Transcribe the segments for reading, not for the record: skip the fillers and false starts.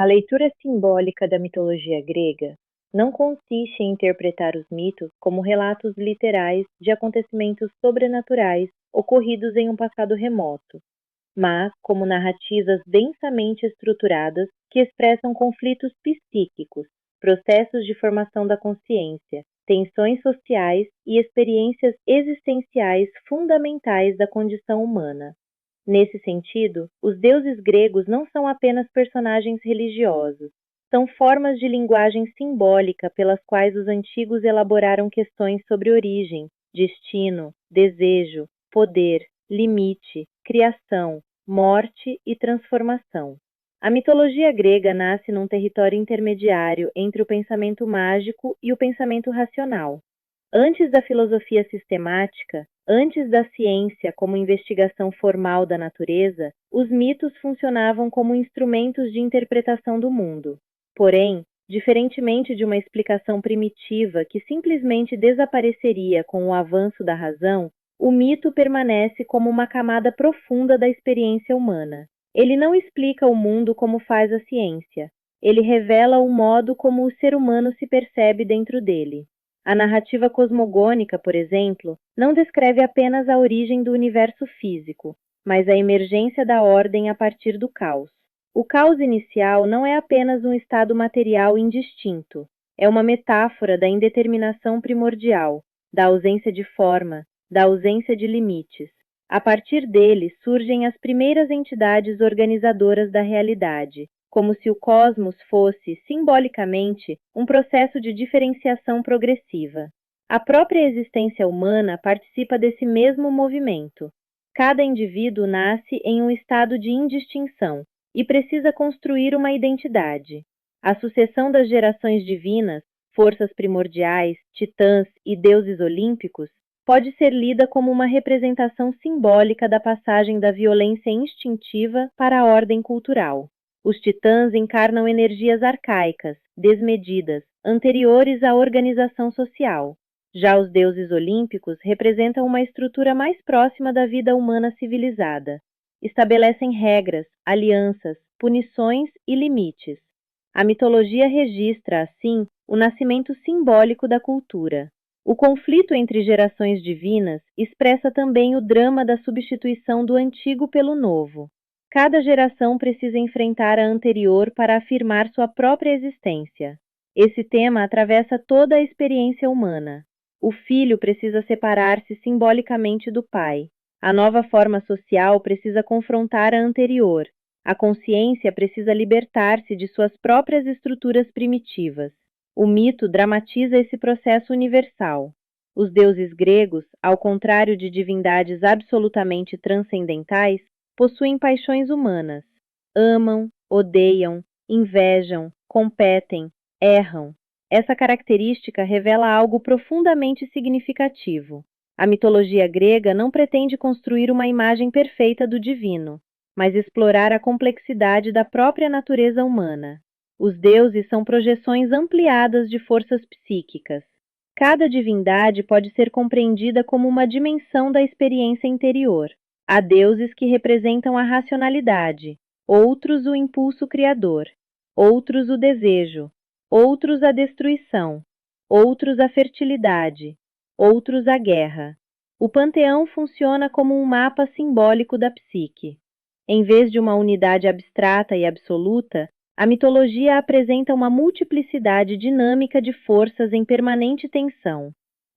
A leitura simbólica da mitologia grega não consiste em interpretar os mitos como relatos literais de acontecimentos sobrenaturais ocorridos em um passado remoto, mas como narrativas densamente estruturadas que expressam conflitos psíquicos, processos de formação da consciência, tensões sociais e experiências existenciais fundamentais da condição humana. Nesse sentido, os deuses gregos não são apenas personagens religiosos, são formas de linguagem simbólica pelas quais os antigos elaboraram questões sobre origem, destino, desejo, poder, limite, criação, morte e transformação. A mitologia grega nasce num território intermediário entre o pensamento mágico e o pensamento racional. Antes da filosofia sistemática, antes da ciência como investigação formal da natureza, os mitos funcionavam como instrumentos de interpretação do mundo. Porém, diferentemente de uma explicação primitiva que simplesmente desapareceria com o avanço da razão, o mito permanece como uma camada profunda da experiência humana. Ele não explica o mundo como faz a ciência. Ele revela o modo como o ser humano se percebe dentro dele. A narrativa cosmogônica, por exemplo, não descreve apenas a origem do universo físico, mas a emergência da ordem a partir do caos. O caos inicial não é apenas um estado material indistinto, é uma metáfora da indeterminação primordial, da ausência de forma, da ausência de limites. A partir dele surgem as primeiras entidades organizadoras da realidade, como se o cosmos fosse, simbolicamente, um processo de diferenciação progressiva. A própria existência humana participa desse mesmo movimento. Cada indivíduo nasce em um estado de indistinção e precisa construir uma identidade. A sucessão das gerações divinas, forças primordiais, titãs e deuses olímpicos, pode ser lida como uma representação simbólica da passagem da violência instintiva para a ordem cultural. Os titãs encarnam energias arcaicas, desmedidas, anteriores à organização social. Já os deuses olímpicos representam uma estrutura mais próxima da vida humana civilizada. Estabelecem regras, alianças, punições e limites. A mitologia registra, assim, o nascimento simbólico da cultura. O conflito entre gerações divinas expressa também o drama da substituição do antigo pelo novo. Cada geração precisa enfrentar a anterior para afirmar sua própria existência. Esse tema atravessa toda a experiência humana. O filho precisa separar-se simbolicamente do pai. A nova forma social precisa confrontar a anterior. A consciência precisa libertar-se de suas próprias estruturas primitivas. O mito dramatiza esse processo universal. Os deuses gregos, ao contrário de divindades absolutamente transcendentais, possuem paixões humanas. Amam, odeiam, invejam, competem, erram. Essa característica revela algo profundamente significativo. A mitologia grega não pretende construir uma imagem perfeita do divino, mas explorar a complexidade da própria natureza humana. Os deuses são projeções ampliadas de forças psíquicas. Cada divindade pode ser compreendida como uma dimensão da experiência interior. Há deuses que representam a racionalidade, outros o impulso criador, outros o desejo, outros a destruição, outros a fertilidade, outros a guerra. O panteão funciona como um mapa simbólico da psique. Em vez de uma unidade abstrata e absoluta, a mitologia apresenta uma multiplicidade dinâmica de forças em permanente tensão.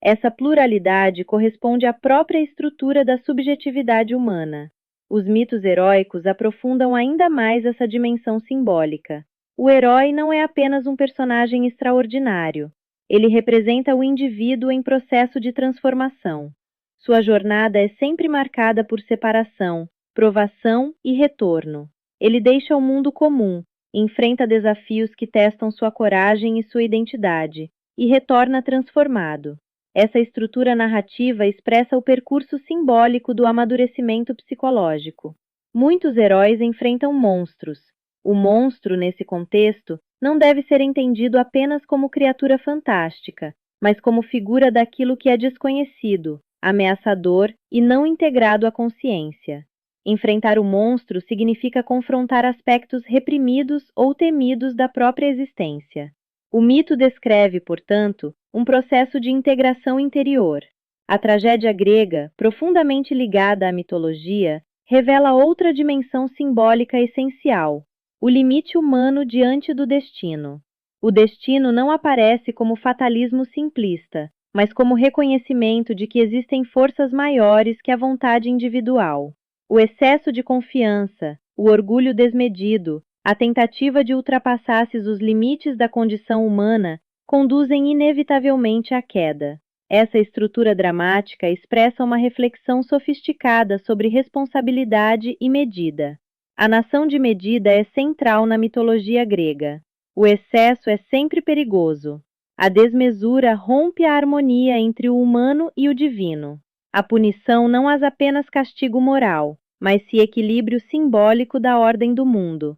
Essa pluralidade corresponde à própria estrutura da subjetividade humana. Os mitos heróicos aprofundam ainda mais essa dimensão simbólica. O herói não é apenas um personagem extraordinário. Ele representa o indivíduo em processo de transformação. Sua jornada é sempre marcada por separação, provação e retorno. Ele deixa o mundo comum, enfrenta desafios que testam sua coragem e sua identidade, e retorna transformado. Essa estrutura narrativa expressa o percurso simbólico do amadurecimento psicológico. Muitos heróis enfrentam monstros. O monstro, nesse contexto, não deve ser entendido apenas como criatura fantástica, mas como figura daquilo que é desconhecido, ameaçador e não integrado à consciência. Enfrentar o monstro significa confrontar aspectos reprimidos ou temidos da própria existência. O mito descreve, portanto, um processo de integração interior. A tragédia grega, profundamente ligada à mitologia, revela outra dimensão simbólica essencial: o limite humano diante do destino. O destino não aparece como fatalismo simplista, mas como reconhecimento de que existem forças maiores que a vontade individual. O excesso de confiança, o orgulho desmedido, a tentativa de ultrapassar os limites da condição humana conduzem inevitavelmente à queda. Essa estrutura dramática expressa uma reflexão sofisticada sobre responsabilidade e medida. A noção de medida é central na mitologia grega. O excesso é sempre perigoso. A desmesura rompe a harmonia entre o humano e o divino. A punição não é apenas castigo moral, mas sim equilíbrio simbólico da ordem do mundo.